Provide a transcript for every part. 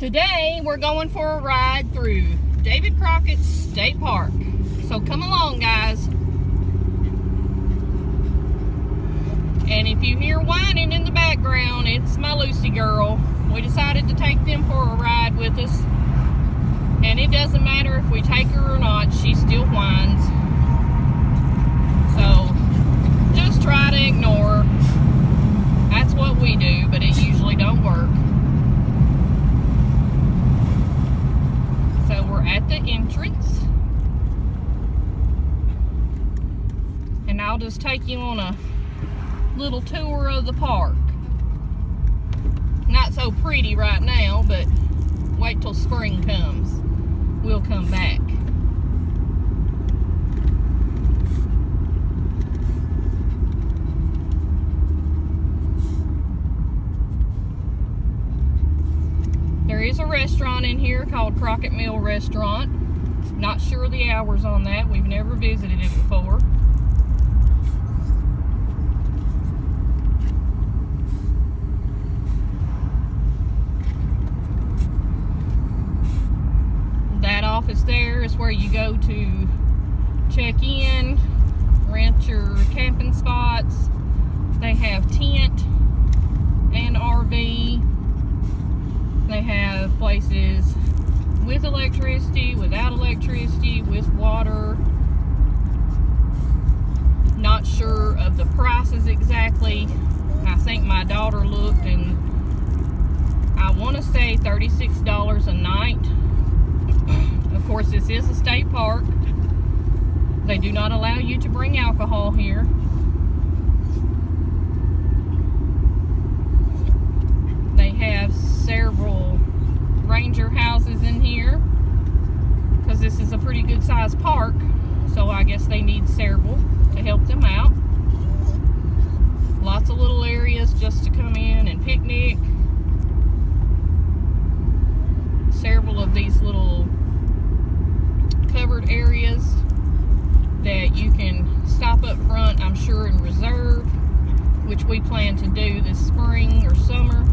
Today we're going for a ride through David Crockett State Park. So come along, guys. And if you hear whining in the background, it's my Lucy girl. We decided to take them for a ride with us. And it doesn't matter if we take her or not, she still whines. So just try to ignore her. That's what we do, but it usually don't work. So we're at the entrance. And I'll just take you on a little tour of the park. Not so pretty right now, but wait till spring comes. We'll come back. There is a restaurant in here called Crockett Mill Restaurant. Not sure the hours on that. We've never visited it before. That office there is where you go to check in, rent your camping spots. They have tent and RV. They have places with electricity, without electricity, with water. Not sure of the prices exactly. I think my daughter looked and I want to say $36 a night. Of course, this is a state park. They do not allow you to bring alcohol here. They have several ranger houses in here because this is a pretty good sized park, so I guess they need several to help them out. Lots of little areas just to come in and picnic. Several of these little covered areas that you can stop up front, I'm sure, and reserve, which we plan to do this spring or summer.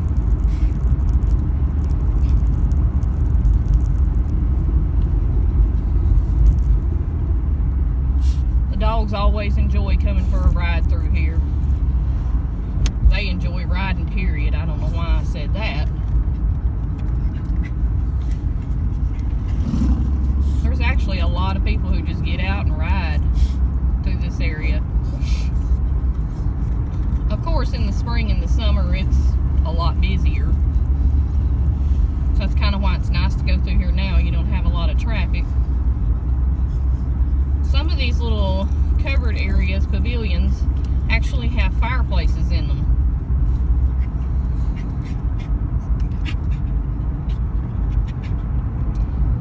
The dogs always enjoy coming for a ride through here. They enjoy riding, period. I don't know why I said that. There's actually a lot of people who just get out and ride through this area. Of course, in the spring and the summer, it's a lot busier. So that's kind of why it's nice to go through here now. You don't have a lot of traffic. Some of these little covered areas, pavilions, actually have fireplaces in them.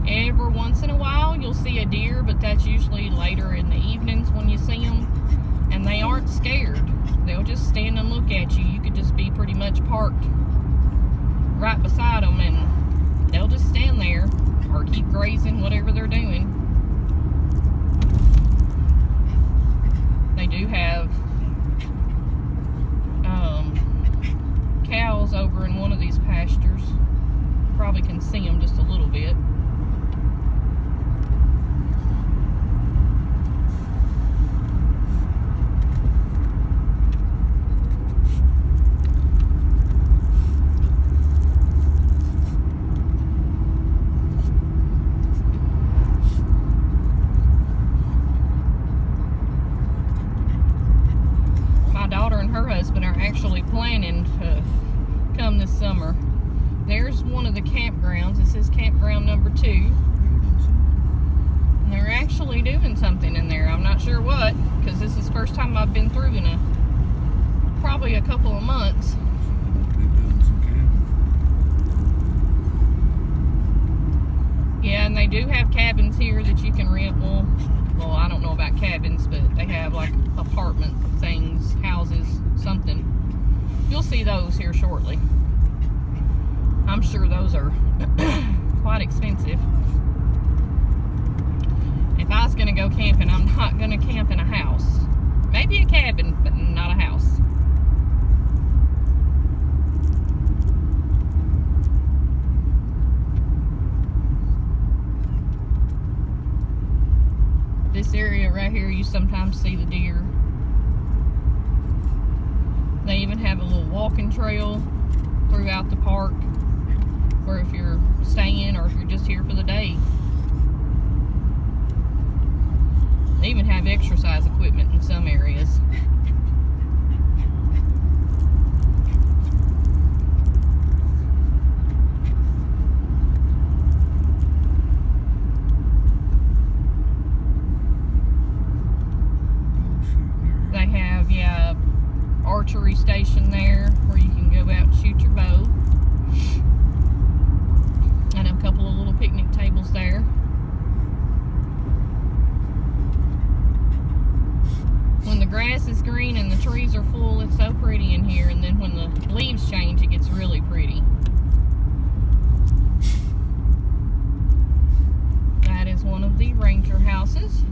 Every once in a while you'll see a deer, but that's usually later in the evenings when you see them, and they aren't scared. They'll just stand and look at you. You could just be pretty much parked right beside them and they'll just stand there or keep grazing, whatever they're doing. They do have cows over in one of these pastures. Probably can see them just a little bit. Actually planning to come this summer. There's one of the campgrounds. This is campground number 2. And they're actually doing something in there. I'm not sure what, because this is the first time I've been through in probably a couple of months. Yeah, and they do have cabins here that you can rent. Well, I don't know about cabins, but they have like apartment things, houses, something. You'll see those here shortly. I'm sure those are quite expensive. If I was going to go camping, I'm not going to camp in a house. Maybe a cabin, but not a house. This area right here, you sometimes see the deer. They even have a little walking trail throughout the park, or if you're staying or if you're just here for the day. They even have exercise equipment in some areas. They have, yeah, archery station there where you can go out and shoot your bow. And a couple of little picnic tables there. When the grass is green and the trees are full, it's so pretty in here. And then when the leaves change, it gets really pretty. That is one of the ranger houses.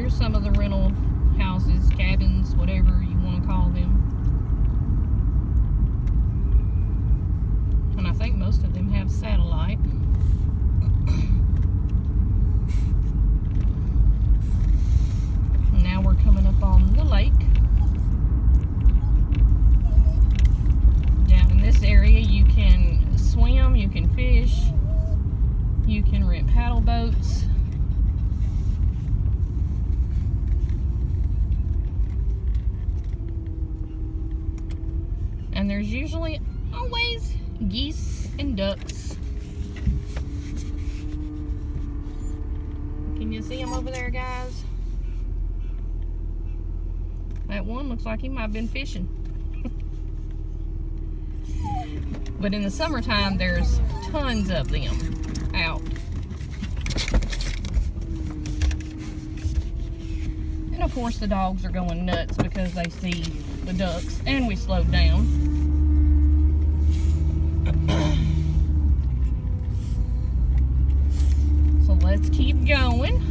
Some of the rental houses, cabins, whatever you want to call them. And I think most of them have satellite. Now we're coming up on the lake. Down in this area you can swim, you can fish, you can rent paddle boats. And there's usually always geese and ducks. Can you see them over there, guys? That one looks like he might have been fishing. But in the summertime, there's tons of them out. And of course, the dogs are going nuts because they see the ducks, and we slowed down. So let's keep going.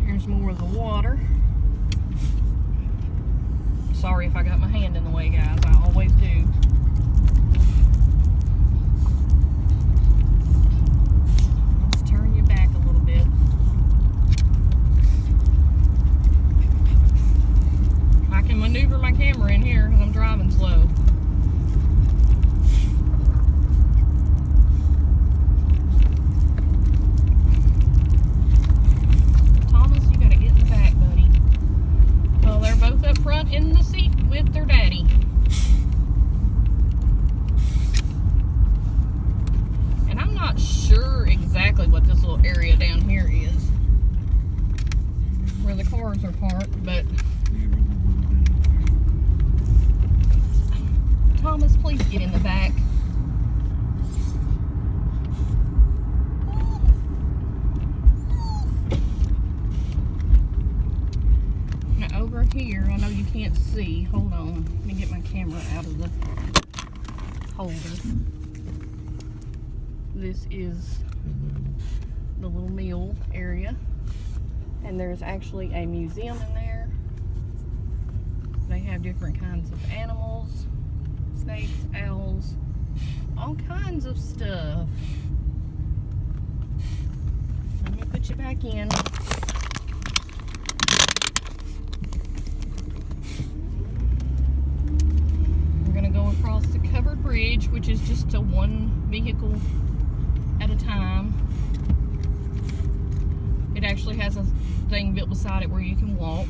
Here's more of the water. Sorry if I got my hand in the way, guys. I always do. Maneuver my camera in here because I'm driving slow. Thomas, you gotta get in the back, buddy. Well, they're both up front in the seat with their daddy. And I'm not sure exactly what this little area down here is, where the cars are parked, but Thomas, please get in the back. Now over here, I know you can't see. Hold on. Let me get my camera out of the holder. This is the little meal area. And there's actually a museum in there. They have different kinds of animals. Snakes, owls, all kinds of stuff. Let me put you back in. We're going to go across the covered bridge, which is just a one vehicle at a time. It actually has a thing built beside it where you can walk.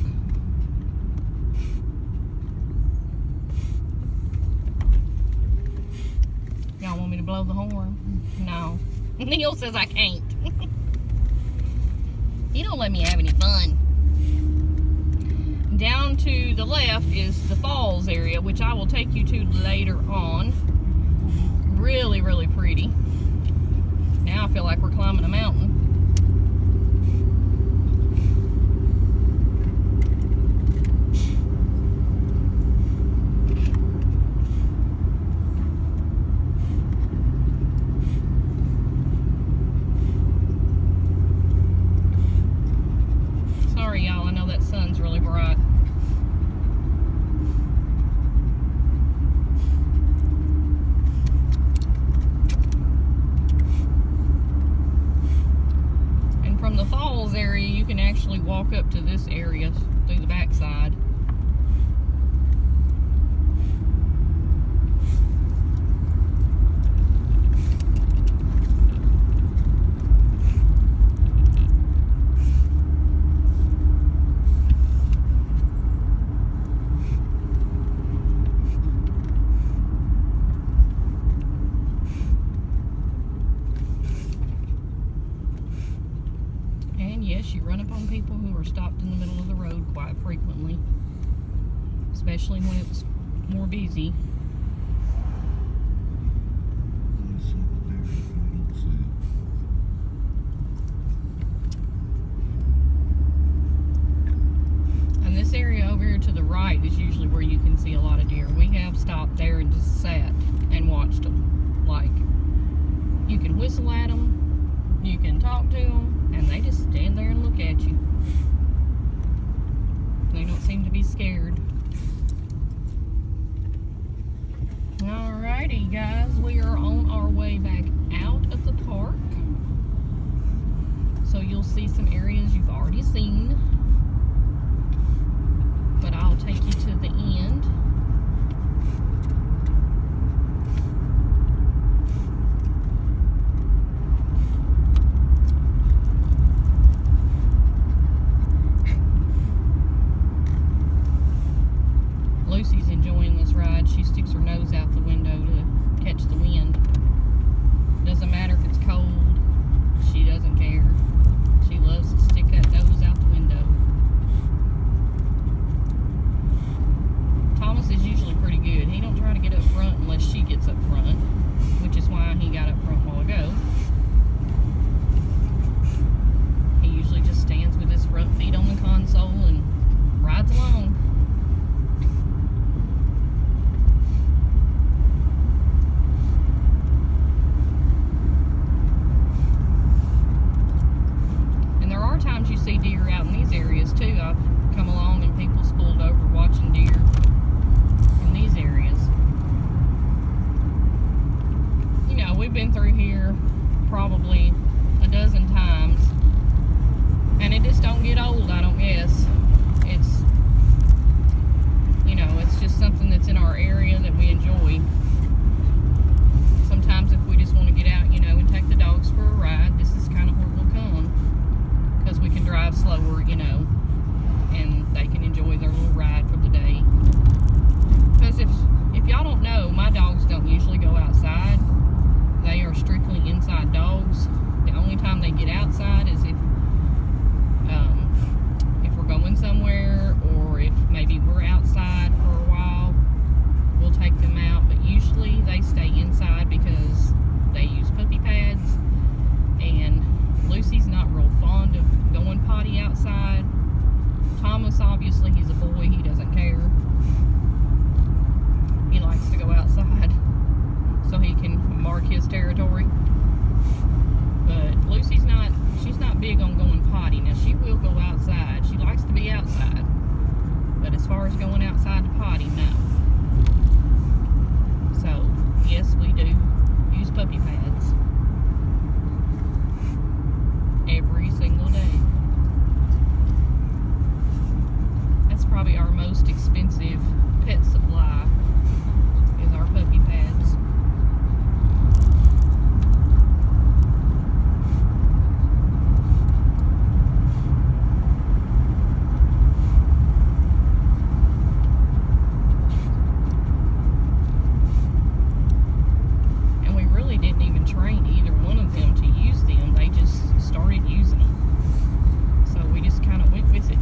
Y'all want me to blow the horn? No. Neil says I can't. He don't let me have any fun. Down to the left is the falls area, which I will take you to later on. Really, really pretty. Now I feel like we're climbing a mountain. Sorry, y'all, I know that sun's really bright. From the falls area, you can actually walk up to this area through the backside. Yes, you run upon people who are stopped in the middle of the road quite frequently, especially when it's more busy. And this area over here to the right is usually where you can see a lot of deer. We have stopped there and just sat and watched them. Like, you can whistle at them, you can talk to them, and they just stand there and look at you. They don't seem to be scared. Alrighty, guys, we are on our way back out of the park. So you'll see some areas you've already seen, but I'll take you to the end. Lucy's enjoying this ride. She sticks her nose out the window to catch the wind. Doesn't matter if it's cold. She doesn't care. She loves to stick that nose out the window. Thomas is usually pretty good. He don't try to get up front unless she gets up front, which is why he got up front a while ago. He usually just stands with his front feet on the console and rides along. Times you see deer out in these areas too. I've come along and people's pulled over watching deer in these areas. You know, we've been through here probably a dozen times, and it just don't get old, I don't guess. It's, you know, it's just something that's in our area that we enjoy. Sometimes if we just want to get out, you know, and take the dogs for a ride, this is kind of where we'll come. Because we can drive slower, you know, and they can enjoy their little ride for the day. Because if y'all don't know, my dogs don't usually go outside. They are strictly inside dogs. The only time they get outside is if we're going somewhere, or if maybe we're outside for a while, we'll take them out. But usually they stay inside because they use puppy pads, and Lucy's not real fond of going potty outside. Thomas, obviously, he's a boy. He doesn't care. He likes to go outside so he can mark his territory. But Lucy's not, she's not big on going potty. Now, she will go outside. She likes to be outside. But as far as going outside to potty, no. So, yes, we do use puppy pads every single day. That's probably our most expensive pet supply, is our puppy pads. And we really didn't even train either one of them to use them. They just started using them. So we just kind of went with it.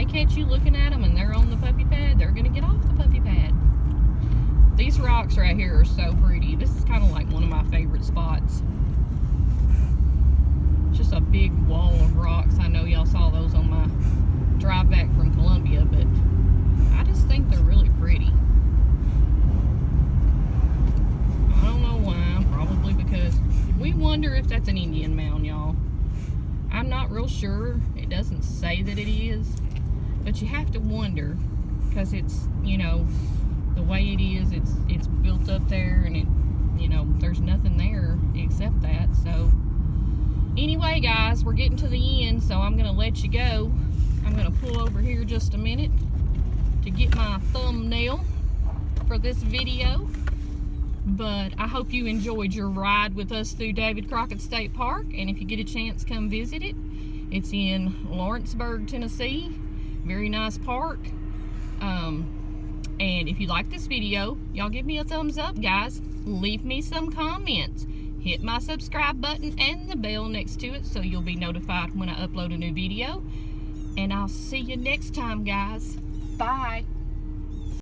catch you looking at them and they're on the puppy pad, they're gonna get off the puppy pad. These rocks right here are so pretty. This is kind of like one of my favorite spots. Just a big wall of rocks. I know y'all saw those on my drive back from Columbia, but I just think they're really pretty. I don't know why. Probably because we wonder if that's an Indian mound, y'all. I'm not real sure. It doesn't say that it is, but you have to wonder because it's, you know, the way it is, it's built up there, and it, you know, there's nothing there except that. So anyway, guys, we're getting to the end, so I'm gonna let you go. I'm gonna pull over here just a minute to get my thumbnail for this video. But I hope you enjoyed your ride with us through David Crockett State Park, and if you get a chance, come visit it. It's in Lawrenceburg, Tennessee. Very nice park. And if you like this video, y'all give me a thumbs up, guys. Leave me some comments. Hit my subscribe button and the bell next to it so you'll be notified when I upload a new video. And I'll see you next time, guys. Bye.